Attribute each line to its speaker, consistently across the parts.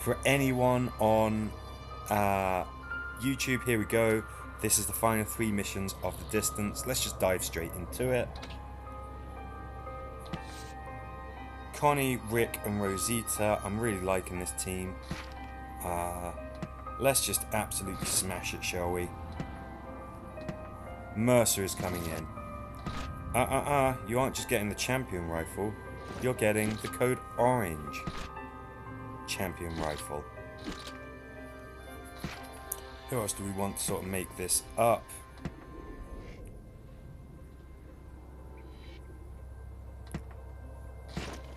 Speaker 1: For anyone on YouTube, here we go. This is the final 3 missions of the distance. Let's just dive straight into it. Connie, Rick, and Rosita. I'm really liking this team. Let's just absolutely smash it, shall we? Mercer is coming in. You aren't just getting the champion rifle. You're getting the code orange champion rifle. Who else do we want to sort of make this up?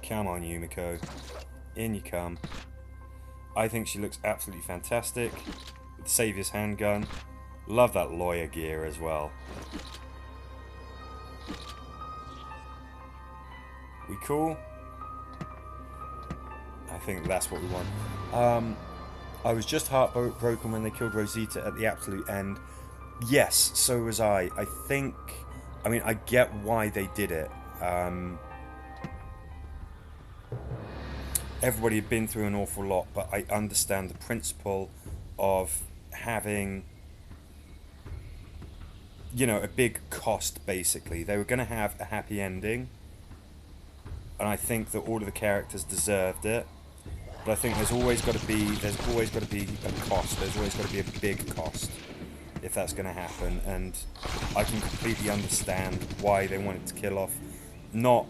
Speaker 1: Come on, Yumiko. In you come. I think she looks absolutely fantastic. With the Saviour's handgun. Love that lawyer gear as well. We cool? I think that's what we want. I was just heartbroken when they killed Rosita at the absolute end. Yes, so was I. I mean, I get why they did it. Everybody had been through an awful lot, but I understand the principle of having, you know, a big cost, basically. They were going to have a happy ending, and I think that all of the characters deserved it. But I think there's always got to be a cost. There's always got to be a big cost if that's going to happen, and I can completely understand why they wanted to kill off not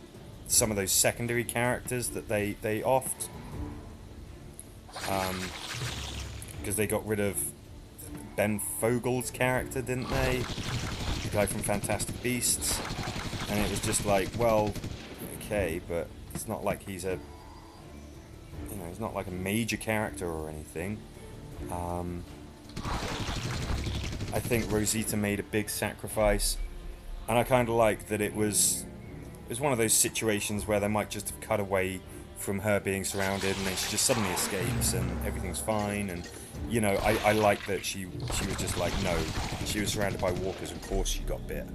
Speaker 1: some of those secondary characters that they offed, because they got rid of Ben Fogel's character, didn't they? The guy from Fantastic Beasts, and it was just like, well, okay, but it's not like he's a, you know, he's not like a major character or anything. I think Rosita made a big sacrifice, and I kind of like that it was one of those situations where they might just have cut away from her being surrounded, and then she just suddenly escapes and everything's fine. And you know, I like that she was just like, no, she was surrounded by walkers, of course she got bit,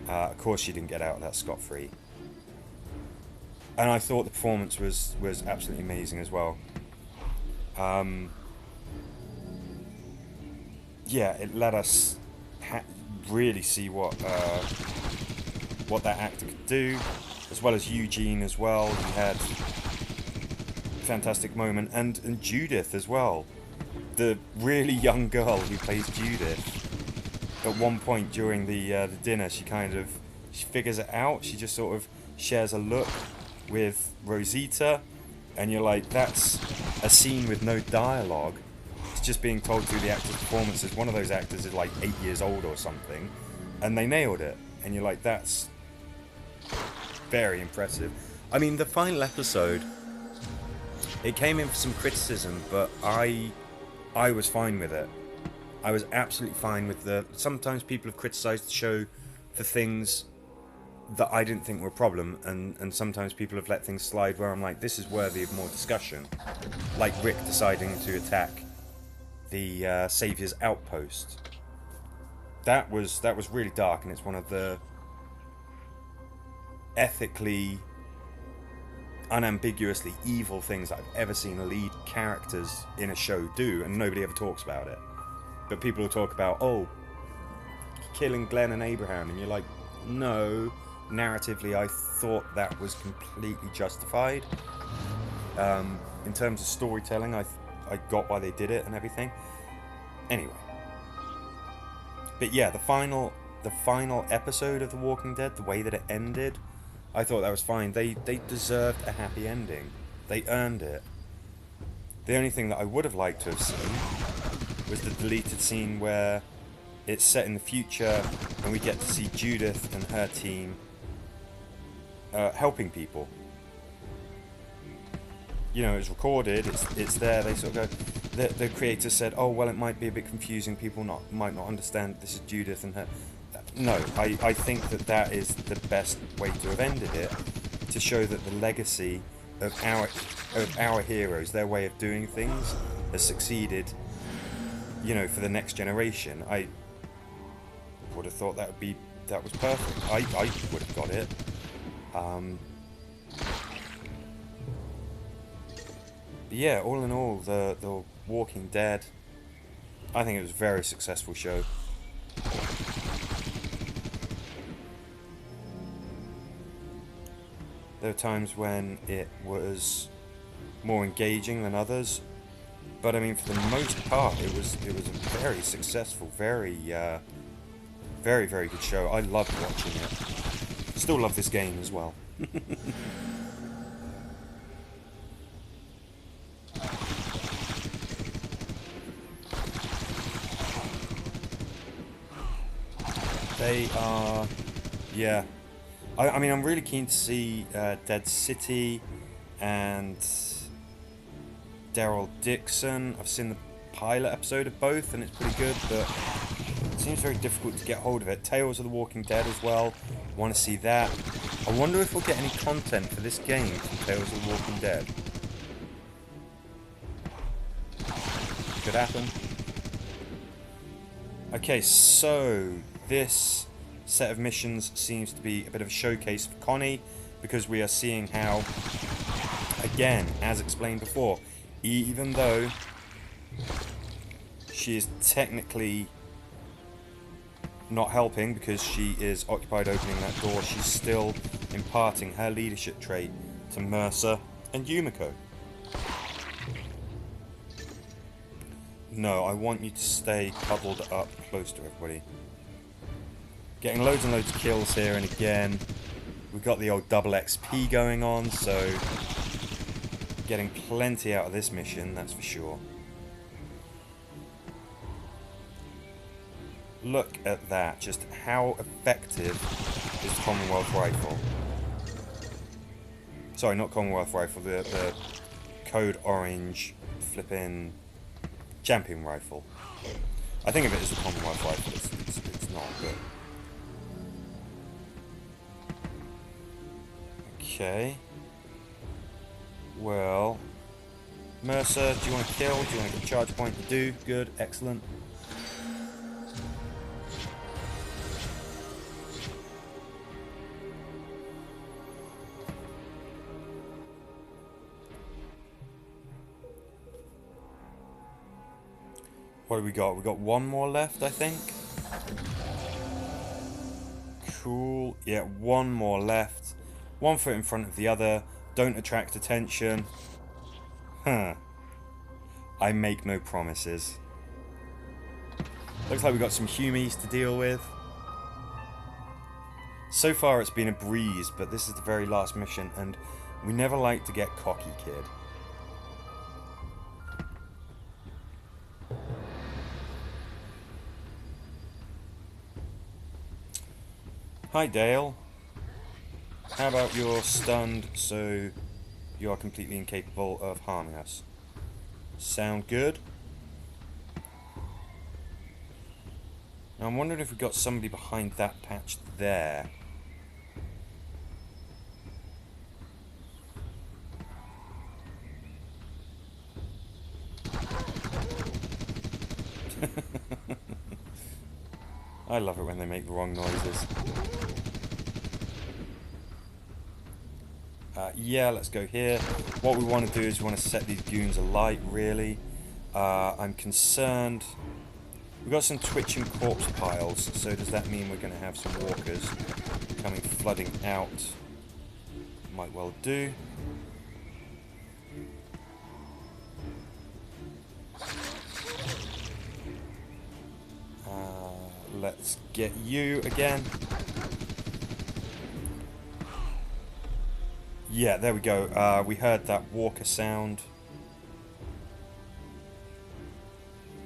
Speaker 1: of course she didn't get out of that scot-free. And I thought the performance was absolutely amazing as well. Yeah, it let us really see what that actor could do, as well as Eugene as well. He had a fantastic moment, and Judith as well, the really young girl who plays Judith. At one point during the dinner, she figures it out. She just sort of shares a look with Rosita, and you're like, that's a scene with no dialogue. It's just being told through the actor's performances. One of those actors is like 8 years old or something, and they nailed it. And you're like, that's very impressive. I mean, the final episode, it came in for some criticism, but I was fine with it. I was absolutely fine with sometimes people have criticised the show for things that I didn't think were a problem, and sometimes people have let things slide where I'm like, this is worthy of more discussion. Like Rick deciding to attack the Saviour's outpost. That was really dark, and it's one of the ethically, unambiguously evil things I've ever seen lead characters in a show do, and nobody ever talks about it. But people will talk about, oh, killing Glenn and Abraham, and you're like, no, narratively I thought that was completely justified. In terms of storytelling, I got why they did it and everything. Anyway. But yeah, the final episode of The Walking Dead, the way that it ended, I thought that was fine. They deserved a happy ending. They earned it. The only thing that I would have liked to have seen was the deleted scene where it's set in the future and we get to see Judith and her team helping people. You know, it's recorded, it's there, they sort of go, the creator said, oh, well, it might be a bit confusing, people might not understand this is Judith and her. No, I think that is the best way to have ended it, to show that the legacy of our heroes, their way of doing things, has succeeded, you know, for the next generation. I would have thought that was perfect. I would have got it. But yeah, all in all, the Walking Dead, I think it was a very successful show. There were times when it was more engaging than others, but I mean, for the most part, it was a very successful, very very good show. I loved watching it. Still love this game as well. They are, yeah. I mean, I'm really keen to see Dead City and Daryl Dixon. I've seen the pilot episode of both, and it's pretty good, but it seems very difficult to get hold of it. Tales of the Walking Dead as well. Want to see that. I wonder if we'll get any content for this game from Tales of the Walking Dead. Could happen. Okay, so this set of missions seems to be a bit of a showcase for Connie, because we are seeing how, again, as explained before, even though she is technically not helping because she is occupied opening that door, she's still imparting her leadership trait to Mercer and Yumiko. No, I want you to stay cuddled up close to everybody. Getting loads and loads of kills here, and again, we've got the old double XP going on, so getting plenty out of this mission, that's for sure. Look at that, just how effective is the Commonwealth Rifle. Sorry, not Commonwealth Rifle, the Code Orange flipping Champion Rifle. I think of it as the Commonwealth Rifle, it's not, but... Okay. Well... Mercer, do you want to kill? Do you want to get a charge point? You do. Good. Excellent. What do we got? We got one more left, I think. Cool. Yeah, one more left. One foot in front of the other. Don't attract attention. Huh. I make no promises. Looks like we've got some Humies to deal with. So far it's been a breeze, but this is the very last mission, and we never like to get cocky, kid. Hi, Dale. How about you're stunned so you are completely incapable of harming us? Sound good? Now I'm wondering if we've got somebody behind that patch there. I love it when they make the wrong noises. Yeah, let's go here. What we want to do is we want to set these goons alight, really. I'm concerned... We've got some twitching corpse piles, so does that mean we're going to have some walkers coming flooding out? Might well do. Let's get you again. Yeah, there we go. We heard that walker sound.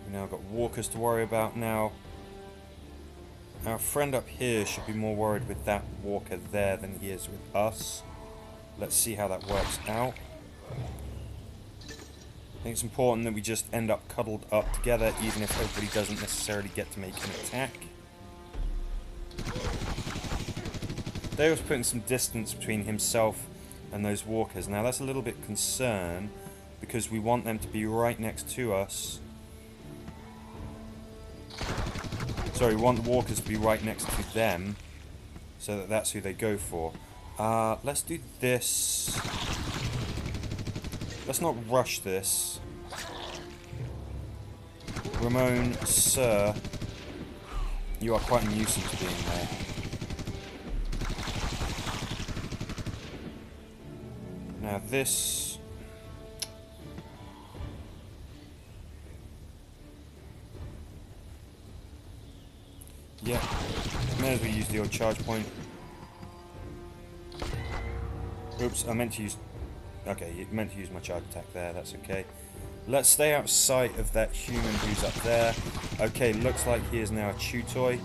Speaker 1: We now got walkers to worry about now. Our friend up here should be more worried with that walker there than he is with us. Let's see how that works out. I think it's important that we just end up cuddled up together, even if everybody doesn't necessarily get to make an attack. Dale's putting some distance between himself and those walkers. Now that's a little bit concerned, because we want them to be right next to us. Sorry, we want the walkers to be right next to them, so that that's who they go for. Let's do this. Let's not rush this. Ramon, sir, you are quite a nuisance being there. Now this... yeah, may as well use the old charge point. Oops, I meant to use... okay, you meant to use my charge attack there, that's okay. Let's stay out of sight of that human who's up there. Okay, looks like he is now a Chewtoy.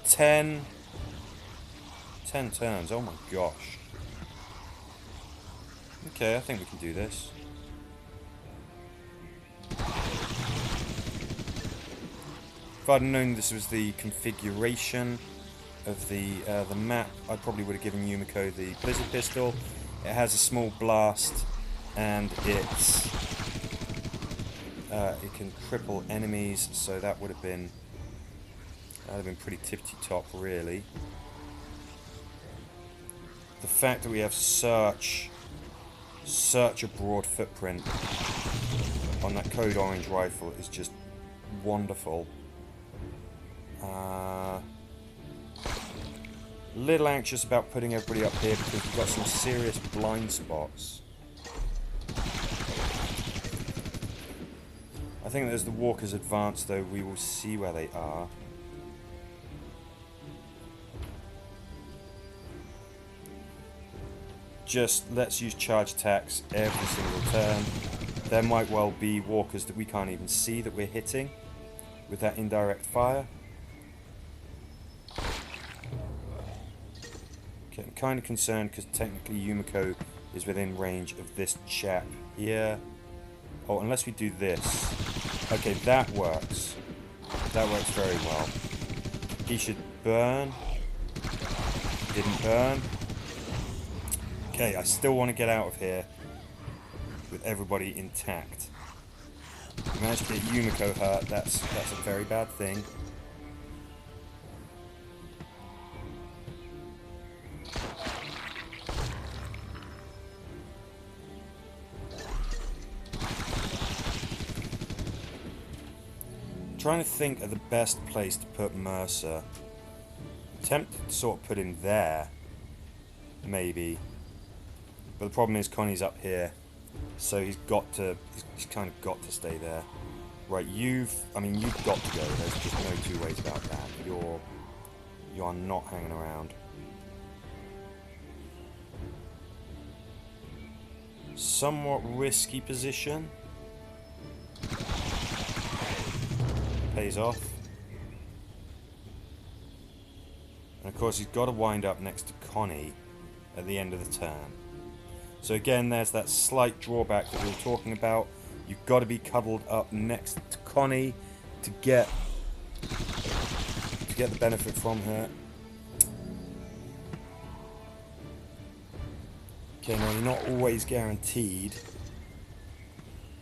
Speaker 1: 10 turns, oh my gosh. Okay, I think we can do this. If I'd known this was the configuration of the map, I probably would have given Yumiko the Blizzard Pistol. It has a small blast, and it can cripple enemies, so that would have been pretty tippity-top, really. The fact that we have such a broad footprint on that Code Orange rifle is just wonderful. Little anxious about putting everybody up here because we've got some serious blind spots. I think as the walkers advance, though, we will see where they are. Just let's use charge attacks every single turn. There might well be walkers that we can't even see that we're hitting with that indirect fire. Okay, I'm kind of concerned because technically Yumiko is within range of this chap here. Oh, unless we do this. Okay, that works. That works very well. He should burn. Didn't burn. Okay, I still want to get out of here with everybody intact. If we manage to get Yumiko hurt, that's a very bad thing. Trying to think of the best place to put Mercer. Tempted to sort of put him there, maybe. But the problem is Connie's up here, so he's kind of got to stay there. Right, you've got to go. There's just no two ways about that. You are not hanging around. Somewhat risky position. Pays off. And of course he's got to wind up next to Connie at the end of the turn. So again, there's that slight drawback that we were talking about. You've got to be cuddled up next to Connie to get the benefit from her. Okay, now you're not always guaranteed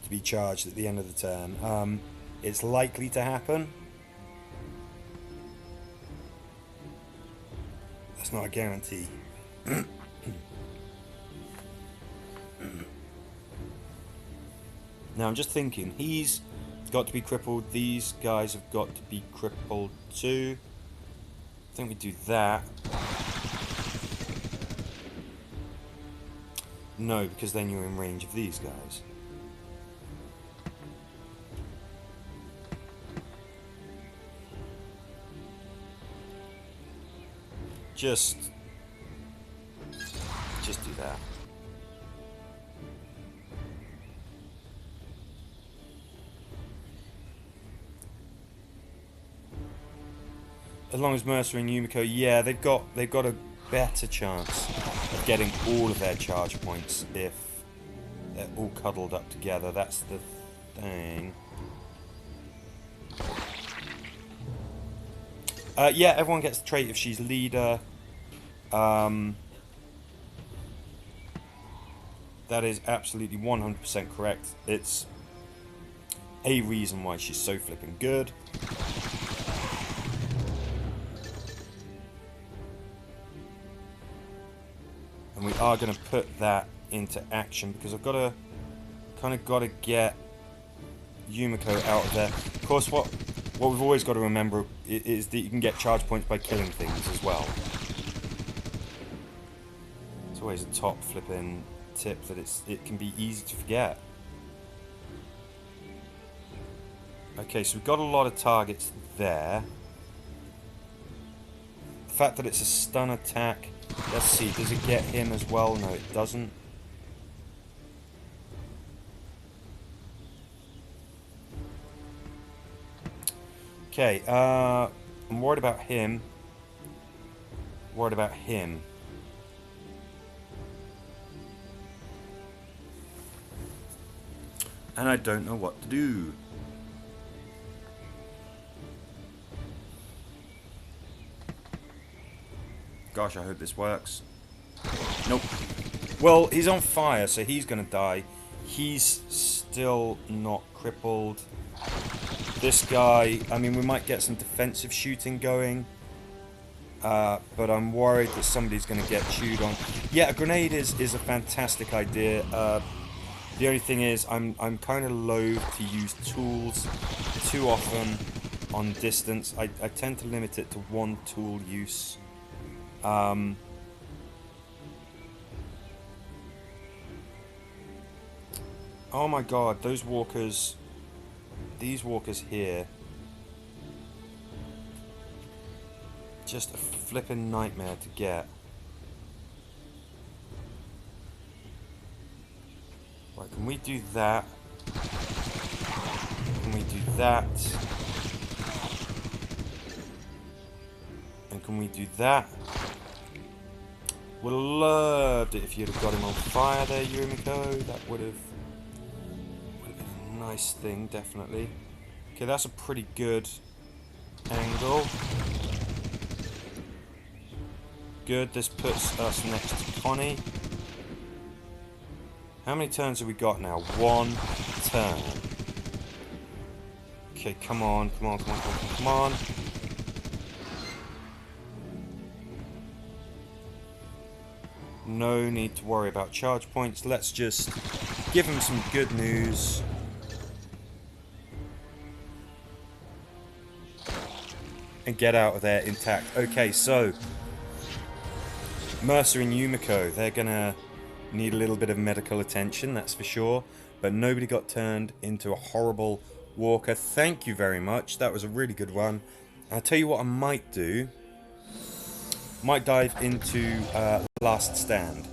Speaker 1: to be charged at the end of the turn. It's likely to happen. That's not a guarantee. Now I'm just thinking, he's got to be crippled, these guys have got to be crippled too. I think we do that. No, because then you're in range of these guys. Just do that. As long as Mercer and Yumiko, yeah, they've got a better chance of getting all of their charge points if they're all cuddled up together. That's the thing. Yeah, everyone gets the trait if she's leader. That is absolutely 100% correct. It's a reason why she's so flipping good. And we are going to put that into action because I've got to kind of got to get Yumiko out of there. Of course, what we've always got to remember is that you can get charge points by killing things as well. It's always a top flipping tip that it can be easy to forget. Okay, so we've got a lot of targets there. The fact that it's a stun attack. Let's see, does it get him as well? No, it doesn't. Okay, I'm worried about him. Worried about him. And I don't know what to do. Gosh, I hope this works. Nope. Well, he's on fire, so he's going to die. He's still not crippled. This guy, I mean, we might get some defensive shooting going. But I'm worried that somebody's going to get chewed on. Yeah, a grenade is a fantastic idea. The only thing is, I'm kind of loath to use tools too often on distance. I tend to limit it to one tool use. Oh my god, those walkers, these walkers here, just a flipping nightmare to get. Right, can we do that? Can we do that? And can we do that? Would have loved it if you'd have got him on fire there, Yumiko. That would have been a nice thing, definitely. Okay, that's a pretty good angle. Good, this puts us next to Connie. How many turns have we got now? One turn. Okay, come on, come on, come on, come on, come on. No need to worry about charge points. Let's just give him some good news. And get out of there intact. Okay, so Mercer and Yumiko, they're gonna need a little bit of medical attention, that's for sure. But nobody got turned into a horrible walker. Thank you very much. That was a really good one. I'll tell you what I might do. Might dive into Last Stand.